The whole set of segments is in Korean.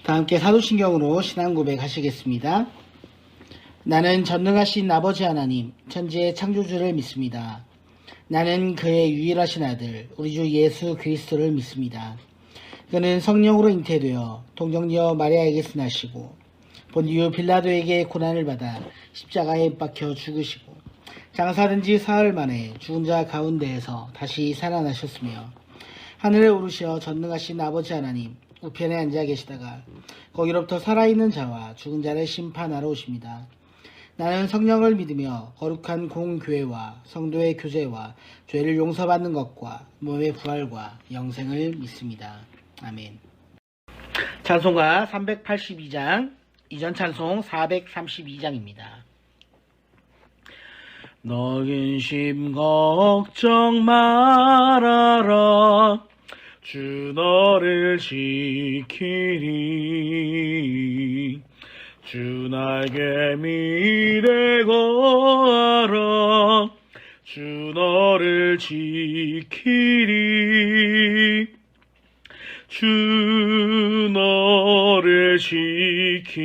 다 함께 사도신경으로 신앙 고백하시겠습니다. 나는 전능하신 아버지 하나님, 천지의 창조주를 믿습니다. 나는 그의 유일하신 아들, 우리 주 예수 그리스도를 믿습니다. 그는 성령으로 잉태되어 동정녀 마리아에게서 나시고 본디오 빌라도에게 고난을 받아 십자가에 박혀 죽으시고 장사된 지 사흘 만에 죽은 자 가운데에서 다시 살아나셨으며 하늘에 오르셔 전능하신 아버지 하나님 우편에 앉아 계시다가 거기로부터 살아있는 자와 죽은 자를 심판하러 오십니다. 나는 성령을 믿으며 거룩한 공교회와 성도의 교제와 죄를 용서받는 것과 몸의 부활과 영생을 믿습니다. 아멘. 찬송가 382장, 이전 찬송 432장입니다. 너 근심 걱정 말아라. 주 너를 지키리. 주 날개 밑에 거하라. 주 너를 지키리. 주 너를 지키리.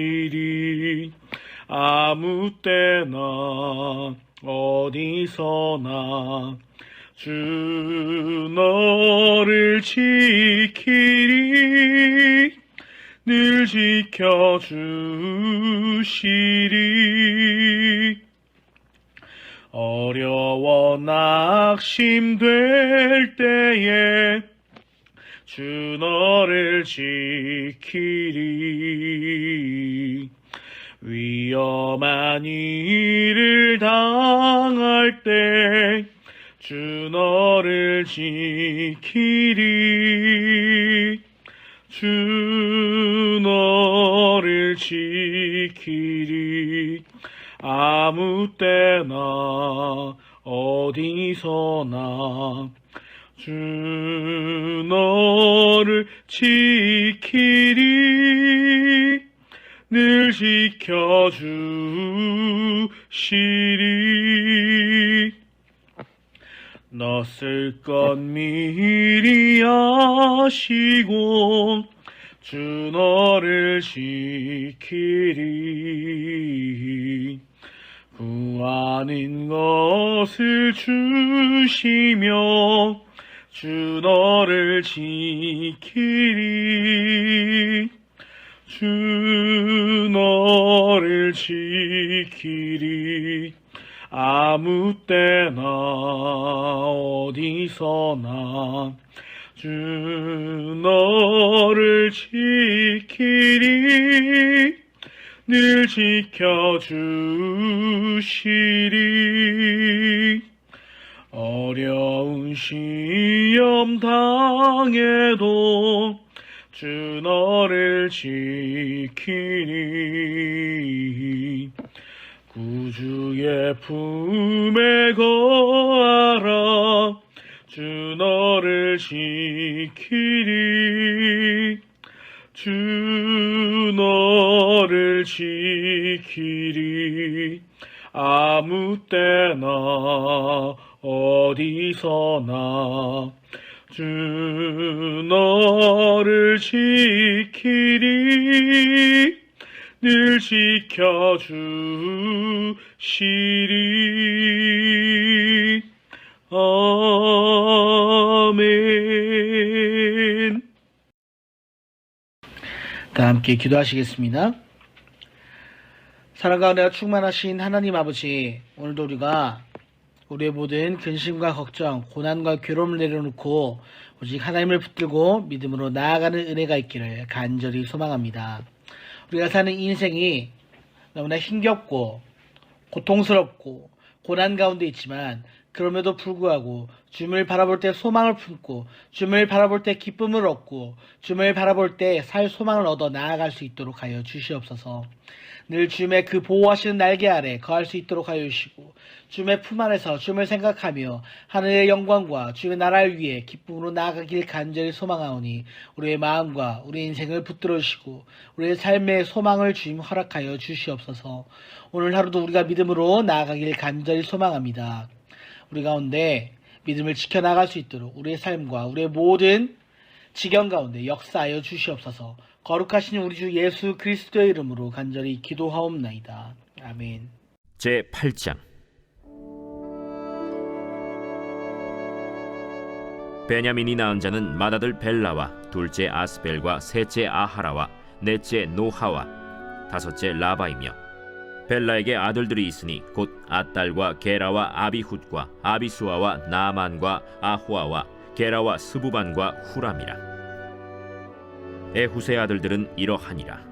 아무 때나 어디서나 주 너를 지키리. 늘 지켜주시리. 어려워 낙심될 때에 주 너를 지키리. 위험한 일을 당할 때 주 너를 지키리. 주 너를 지키리. 아무 때나 어디서나 주 너를 지키리. 늘 지켜주시리. 너 쓸 것 미리 아시고 주 너를 지키리. 구하는 것을 주시며 주 너를 지키리. 주 너를 지키리. 아무 때나 어디서나 주 너를 지키리. 늘 지켜주시리. 어려운 시험 당해도 주 너를 지키리. 구주의 품에 거하라. 주 너를 지키리. 주 너를 지키리. 아무 때나 어디서나 주 너를 지키리. 늘 지켜주시리. 아멘. 다 함께 기도하시겠습니다. 사랑과 은혜가 충만하신 하나님 아버지, 오늘도 우리가 우리의 모든 근심과 걱정, 고난과 괴로움을 내려놓고 오직 하나님을 붙들고 믿음으로 나아가는 은혜가 있기를 간절히 소망합니다. 우리가 사는 인생이 너무나 힘겹고 고통스럽고 고난 가운데 있지만 그럼에도 불구하고 주님을 바라볼 때 소망을 품고 주님을 바라볼 때 기쁨을 얻고 주님을 바라볼 때 살 소망을 얻어 나아갈 수 있도록 하여 주시옵소서. 늘 주님의 그 보호하시는 날개 아래 거할 수 있도록 하여 주시고 주님의 품 안에서 주님을 생각하며 하늘의 영광과 주님의 나라를 위해 기쁨으로 나아가길 간절히 소망하오니 우리의 마음과 우리 인생을 붙들어 주시고 우리의 삶의 소망을 주님 허락하여 주시옵소서. 오늘 하루도 우리가 믿음으로 나아가길 간절히 소망합니다. 우리 가운데 믿음을 지켜나갈 수 있도록 우리의 삶과 우리의 모든 지경 가운데 역사하여 주시옵소서. 거룩하신 우리 주 예수 그리스도의 이름으로 간절히 기도하옵나이다. 아멘. 제8장 베냐민이 낳은 자는 맏아들 벨라와 둘째 아스벨과 셋째 아하라와 넷째 노하와 다섯째 라바이며, 벨라에게 아들들이 있으니 곧 아딸과 게라와 아비훗과 아비수아와 나만과 아호아와 게라와 스부반과 후람이라. 에훗의 아들들은 이러하니라.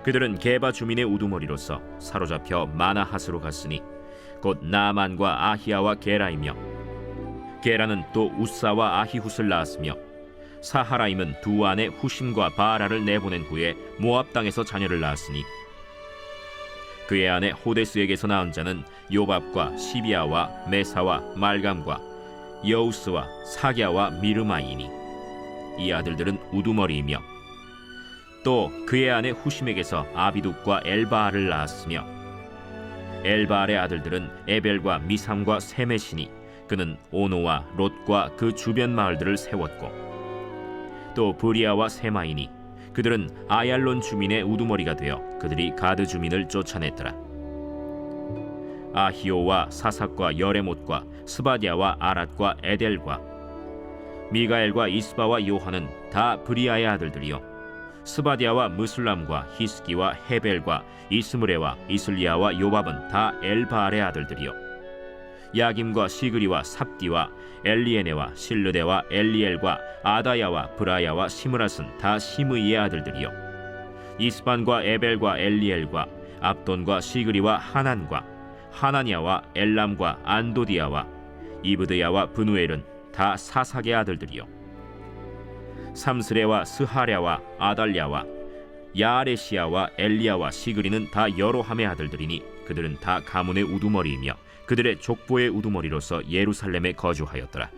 그들은 게바 주민의 우두머리로서 사로잡혀 마나핫으로 갔으니 곧 나만과 아히야와 게라이며, 게라는 또 우사와 아히훗을 낳았으며, 사하라임은 두 아내 후심과 바라를 내보낸 후에 모압 땅에서 자녀를 낳았으니, 그의 아내 호데스에게서 낳은 자는 요밥과 시비아와 메사와 말감과 여우스와 사갸와 미르마이니, 이 아들들은 우두머리이며, 또 그의 아내 후심에게서 아비둑과 엘바알을 낳았으며, 엘바알의 아들들은 에벨과 미삼과 세메시니, 그는 오노와 롯과 그 주변 마을들을 세웠고, 또 브리아와 세마이니, 그들은 아얄론 주민의 우두머리가 되어 그들이 가드 주민을 쫓아냈더라. 아히오와 사삭과 여레못과 스바디아와 아랏과 에델과 미가엘과 이스바와 요한은 다 브리아의 아들들이요, 스바디아와 무슬람과 히스기와 헤벨과 이스므레와 이슬리아와 요밥은 다 엘바알의 아들들이요, 야김과 시그리와 삽디와 엘리에네와 실르데와 엘리엘과 아다야와 브라야와 시므랏은 다 시므이의 아들들이요, 이스반과 에벨과 엘리엘과 압돈과 시그리와 하난과 하나니아와 엘람과 안도디아와 이브드야와 브누엘은 다 사삭의 아들들이요, 삼스레와 스하랴와 아달랴와 야아레시아와 엘리야와 시그리는 다 여로함의 아들들이니 그들은 다 가문의 우두머리이며 그들의 족보의 우두머리로서 예루살렘에 거주하였더라.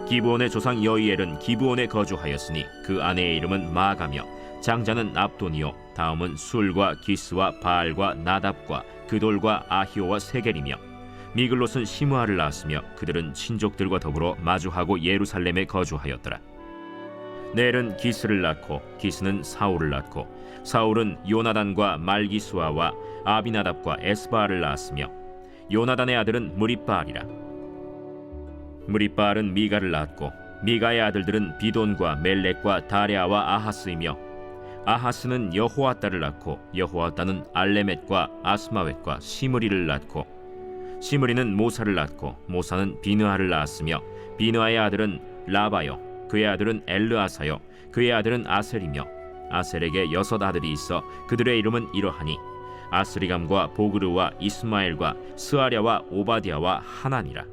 기브온의 조상 여이엘은 기브온에 거주하였으니 그 아내의 이름은 마가며, 장자는 압돈이요, 다음은 술과 기스와 바알과 나답과 그돌과 아히오와 세겔이며, 미글롯은 시므아를 낳았으며 그들은 친족들과 더불어 마주하고 예루살렘에 거주하였더라. 넬은 기스를 낳고 기스는 사울을 낳고 사울은 요나단과 말기수아와 아비나답과 에스바알을 낳았으며, 요나단의 아들은 무리바알이라. 무리바알은 미가를 낳았고 미가의 아들들은 비돈과 멜렉과 다레아와 아하스이며, 아하스는 여호아따를 낳고 여호아따는 알레멧과 아스마웻과 시므리를 낳고 시므리는 모사를 낳고 모사는 비느하를 낳았으며, 비느하의 아들은 라바요, 그의 아들은 엘르아사요, 그의 아들은 아셀이며, 아셀에게 6 아들이 있어 그들의 이름은 이러하니 아스리감과 보그르와 이스마엘과 스아랴와 오바디아와 하나니라.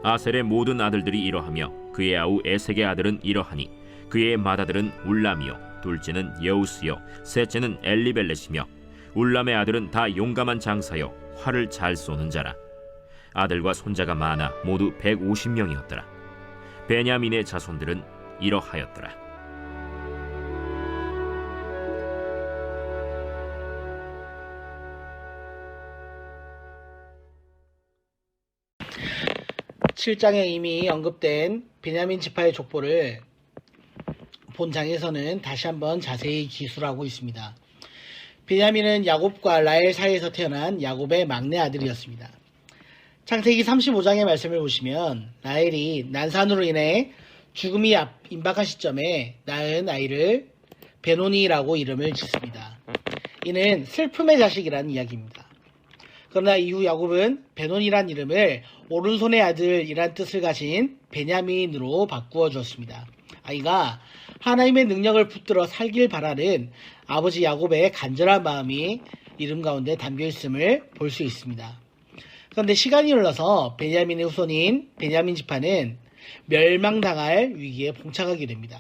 아셀의 모든 아들들이 이러하며 그의 아우 에색의 아들은 이러하니 그의 맏아들은 울람이요, 둘째는 여우스요, 셋째는 엘리벨렛이며, 울람의 아들은 다 용감한 장사요, 활을 잘 쏘는 자라. 아들과 손자가 많아 모두 150명이었더라. 베냐민의 자손들은 이러하였더라. (7장에) 이미 언급된 베냐민 지파의 족보를 본장에서는 다시 한번 자세히 기술하고 있습니다. 베냐민은 야곱과 라헬 사이에서 태어난 야곱의 막내 아들이었습니다. 창세기 35장의 말씀을 보시면 라헬이 난산으로 인해 죽음이 임박한 시점에 낳은 아이를 베노니라고 이름을 짓습니다. 이는 슬픔의 자식이라는 이야기입니다. 그러나 이후 야곱은 베논이란 이름을 오른손의 아들이란 뜻을 가진 베냐민으로 바꾸어 주었습니다. 아이가 하나님의 능력을 붙들어 살길 바라는 아버지 야곱의 간절한 마음이 이름 가운데 담겨 있음을 볼 수 있습니다. 그런데 시간이 흘러서 베냐민의 후손인 베냐민 지파는 멸망당할 위기에 봉착하게 됩니다.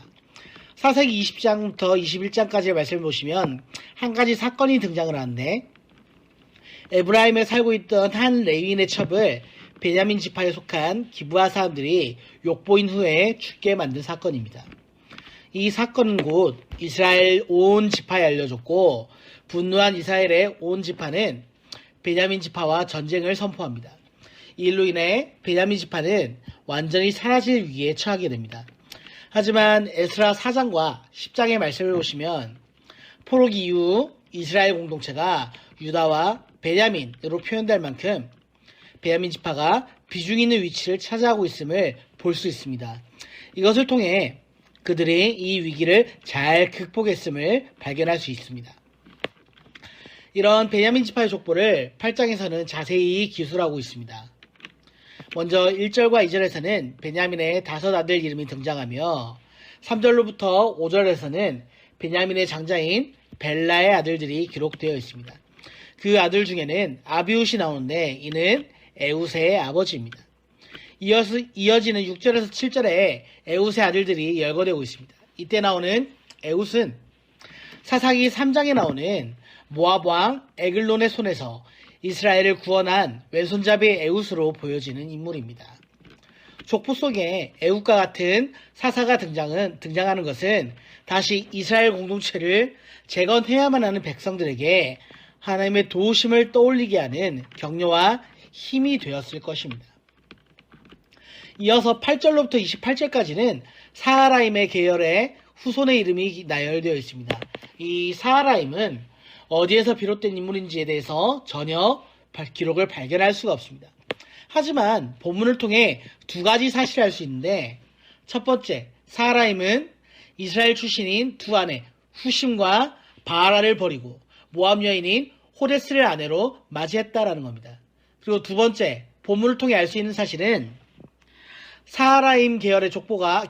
사사기 20장부터 21장까지의 말씀을 보시면 한 가지 사건이 등장을 하는데, 에브라임에 살고 있던 한 레위인의 첩을 베냐민 지파에 속한 기브아 사람들이 욕보인 후에 죽게 만든 사건입니다. 이 사건은 곧 이스라엘 온 지파에 알려졌고, 분노한 이스라엘의 온 지파는 베냐민 지파와 전쟁을 선포합니다. 이 일로 인해 베냐민 지파는 완전히 사라질 위기에 처하게 됩니다. 하지만 에스라 4장과 10장의 말씀을 보시면 포로기 이후 이스라엘 공동체가 유다와 베냐민으로 표현될 만큼 베냐민 지파가 비중 있는 위치를 차지하고 있음을 볼 수 있습니다. 이것을 통해 그들이 이 위기를 잘 극복했음을 발견할 수 있습니다. 이런 베냐민 지파의 족보를 8장에서는 자세히 기술하고 있습니다. 먼저 1절과 2절에서는 베냐민의 5 아들 이름이 등장하며 3절로부터 5절에서는 베냐민의 장자인 벨라의 아들들이 기록되어 있습니다. 그 아들 중에는 아비웃이 나오는데 이는 에웃의 아버지입니다. 이어지는 6절에서 7절에 에웃의 아들들이 열거되고 있습니다. 이때 나오는 에웃은 사사기 3장에 나오는 모압 왕 에글론의 손에서 이스라엘을 구원한 왼손잡이 에웃으로 보여지는 인물입니다. 족보 속에 에웃과 같은 사사가 등장하는 것은 다시 이스라엘 공동체를 재건해야만 하는 백성들에게 하나님의 도우심을 떠올리게 하는 격려와 힘이 되었을 것입니다. 이어서 8절로부터 28절까지는 사하라임의 계열의 후손의 이름이 나열되어 있습니다. 이 사하라임은 어디에서 비롯된 인물인지에 대해서 전혀 기록을 발견할 수가 없습니다. 하지만 본문을 통해 2가지 사실을 알 수 있는데, 첫 번째, 사하라임은 이스라엘 출신인 두 아내 후심과 바라를 버리고 모압 여인인 호데스를 아내로 맞이했다라는 겁니다. 그리고 두 번째, 본문을 통해 알 수 있는 사실은 사하라임 계열의 족보가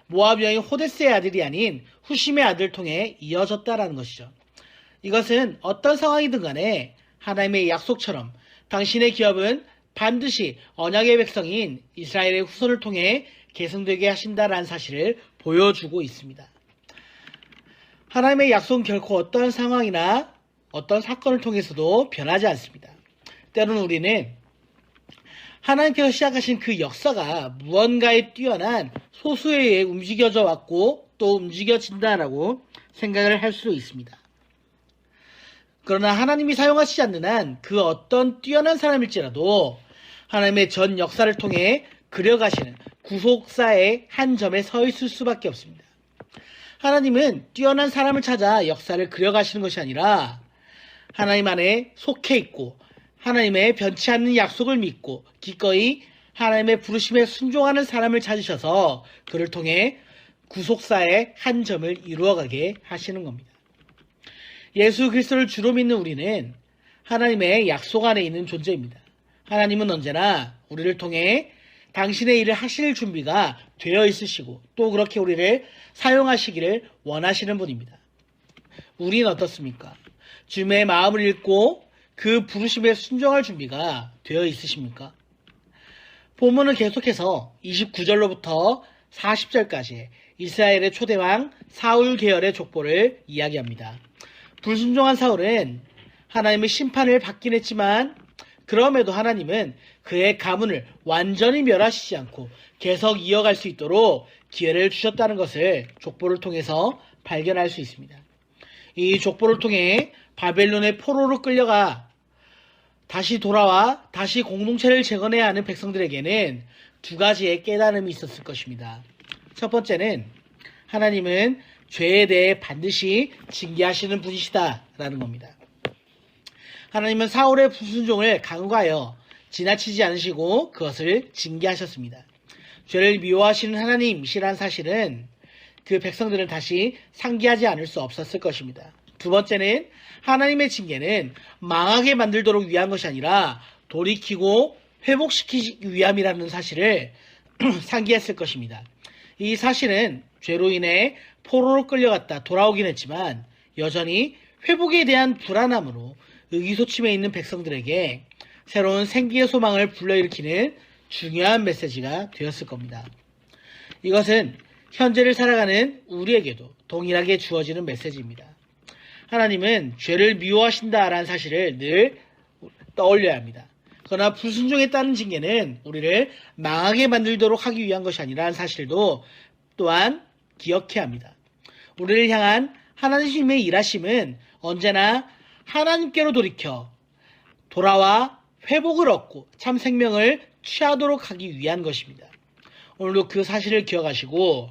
모압 여인 호데스의 아들이 아닌 후심의 아들 통해 이어졌다라는 것이죠. 이것은 어떤 상황이든 간에 하나님의 약속처럼 당신의 기업은 반드시 언약의 백성인 이스라엘의 후손을 통해 계승되게 하신다라는 사실을 보여주고 있습니다. 하나님의 약속은 결코 어떤 상황이나 어떤 사건을 통해서도 변하지 않습니다. 때로는 우리는 하나님께서 시작하신 그 역사가 무언가에 뛰어난 소수에 의해 움직여져 왔고 또 움직여진다라고 생각을 할 수도 있습니다. 그러나 하나님이 사용하시지 않는 한 그 어떤 뛰어난 사람일지라도 하나님의 전 역사를 통해 그려가시는 구속사의 한 점에 서 있을 수밖에 없습니다. 하나님은 뛰어난 사람을 찾아 역사를 그려가시는 것이 아니라 하나님 안에 속해 있고 하나님의 변치 않는 약속을 믿고 기꺼이 하나님의 부르심에 순종하는 사람을 찾으셔서 그를 통해 구속사의 한 점을 이루어가게 하시는 겁니다. 예수 그리스도를 주로 믿는 우리는 하나님의 약속 안에 있는 존재입니다. 하나님은 언제나 우리를 통해 당신의 일을 하실 준비가 되어 있으시고 또 그렇게 우리를 사용하시기를 원하시는 분입니다. 우리는 어떻습니까? 주님의 마음을 읽고 그 부르심에 순종할 준비가 되어 있으십니까? 본문은 계속해서 29절로부터 40절까지 이스라엘의 초대왕 사울 계열의 족보를 이야기합니다. 불순종한 사울은 하나님의 심판을 받긴 했지만 그럼에도 하나님은 그의 가문을 완전히 멸하시지 않고 계속 이어갈 수 있도록 기회를 주셨다는 것을 족보를 통해서 발견할 수 있습니다. 이 족보를 통해 바벨론의 포로로 끌려가 다시 돌아와 다시 공동체를 재건해야 하는 백성들에게는 2가지의 깨달음이 있었을 것입니다. 첫 번째는 하나님은 죄에 대해 반드시 징계하시는 분이시다라는 겁니다. 하나님은 사울의 불순종을 간과하여 지나치지 않으시고 그것을 징계하셨습니다. 죄를 미워하시는 하나님이시란 사실은 그 백성들을 다시 상기하지 않을 수 없었을 것입니다. 두 번째는 하나님의 징계는 망하게 만들도록 위한 것이 아니라 돌이키고 회복시키기 위함이라는 사실을 상기했을 것입니다. 이 사실은 죄로 인해 포로로 끌려갔다 돌아오긴 했지만 여전히 회복에 대한 불안함으로 의기소침해 있는 백성들에게 새로운 생기의 소망을 불러일으키는 중요한 메시지가 되었을 겁니다. 이것은 현재를 살아가는 우리에게도 동일하게 주어지는 메시지입니다. 하나님은 죄를 미워하신다라는 사실을 늘 떠올려야 합니다. 그러나 불순종에 따른 징계는 우리를 망하게 만들도록 하기 위한 것이 아니라는 사실도 또한 기억해야 합니다. 우리를 향한 하나님의 일하심은 언제나 하나님께로 돌아와 회복을 얻고 참 생명을 취하도록 하기 위한 것입니다. 오늘도 그 사실을 기억하시고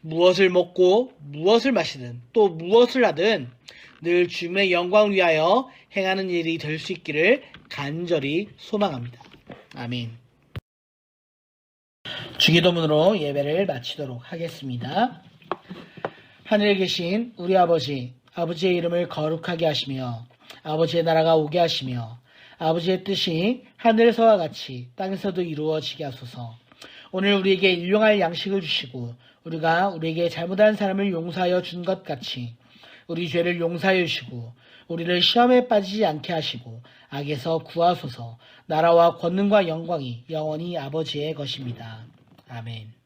무엇을 먹고 무엇을 마시든 또 무엇을 하든 늘 주님의 영광을 위하여 행하는 일이 될 수 있기를 간절히 소망합니다. 아멘. 주기도문으로 예배를 마치도록 하겠습니다. 하늘에 계신 우리 아버지, 아버지의 이름을 거룩하게 하시며 아버지의 나라가 오게 하시며 아버지의 뜻이 하늘에서와 같이 땅에서도 이루어지게 하소서. 오늘 우리에게 일용할 양식을 주시고 우리가 우리에게 잘못한 사람을 용서하여 준 것 같이 우리 죄를 용서하여 주시고 우리를 시험에 빠지지 않게 하시고 악에서 구하소서. 나라와 권능과 영광이 영원히 아버지의 것입니다. 아멘.